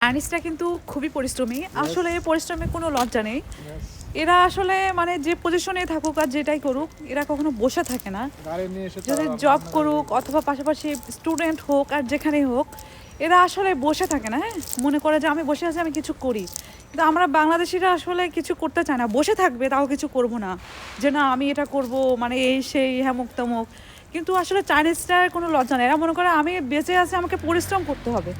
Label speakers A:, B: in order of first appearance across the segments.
A: চাইনিজটা কিন্তু খুবই পরিশ্রমী, আসলে পরিশ্রমে কোনো লজ্জা নেই। এরা আসলে মানে যে পজিশনে থাকুক আর যেটাই করুক, এরা কখনো বসে থাকে না। যদি জব করুক অথবা পাশাপাশি স্টুডেন্ট হোক আর যেখানেই হোক, এরা আসলে বসে থাকে না। হ্যাঁ, মনে করে যে আমি বসে আছি, আমি কিছু করি। কিন্তু আমরা বাংলাদেশিরা আসলে কিছু করতে চায় না, বসে থাকবে তাও কিছু করব না, যে না আমি এটা করব, মানে এই সেই হ্যামুক তামুক। কিন্তু আসলে চাইনিজটার কোনো লজ্জা নেই, এরা মনে করে আমি বেঁচে আছি, আমাকে পরিশ্রম করতে হবে।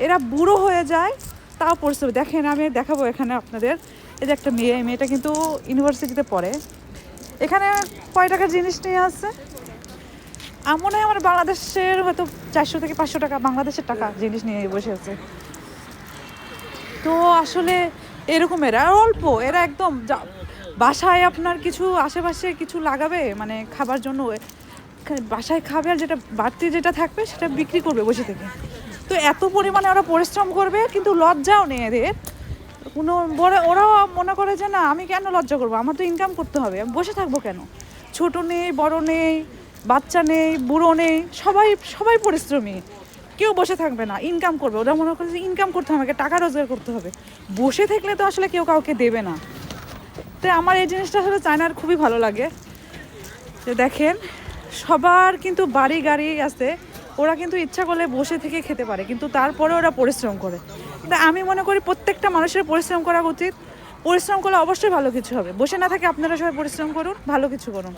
A: এরা বুড়ো হয়ে যায় তাও পরিশ্রম। দেখেন আমি দেখাবো এখানে আপনাদের, এই যে একটা মেয়েটা কিন্তু ইউনিভার্সিটিতে পড়ে, এখানে কয় টাকার জিনিস নিয়ে আসছে, মনে হয় আমার বাংলাদেশের হয়তো 400 থেকে 500 টাকা বাংলাদেশের টাকা জিনিস নিয়ে বসে আছে। তো আসলে এরকম এরা অল্প, এরা একদম বাসায় আপনার কিছু আশেপাশে কিছু লাগাবে মানে খাবার জন্য, বাসায় খাবে, আর যেটা বাড়তি যেটা থাকবে সেটা বিক্রি করবে বসে থেকে। তো এত পরিমাণে ওরা পরিশ্রম করবে, কিন্তু লজ্জাও নেই এদের কোনো। ওরাও মনে করে যে না আমি কেন লজ্জা করবো, আমার তো ইনকাম করতে হবে, আমি বসে থাকবো কেন। ছোট নেই, বড় নেই, বাচ্চা নেই, বুড়ো নেই, সবাই সবাই পরিশ্রমী, কেউ বসে থাকবে না, ইনকাম করবে। ওরা মনে করে যে ইনকাম করতে হবে, আমাকে টাকা রোজগার করতে হবে, বসে থাকলে তো আসলে কেউ কাউকে দেবে না। তো আমার এই জিনিসটা আসলে চায়নার খুবই ভালো লাগে, যে দেখেন সবার কিন্তু বাড়ি গাড়ি আছে, ওরা কিন্তু ইচ্ছা করলে বসে থেকে খেতে পারে, কিন্তু তারপরে ওরা পরিশ্রম করে। তা আমি মনে করি প্রত্যেকটা মানুষের পরিশ্রম করা উচিত, পরিশ্রম করলে অবশ্যই ভালো কিছু হবে। বসে না থাকে আপনারা সবাই পরিশ্রম করুন, ভালো কিছু করুন।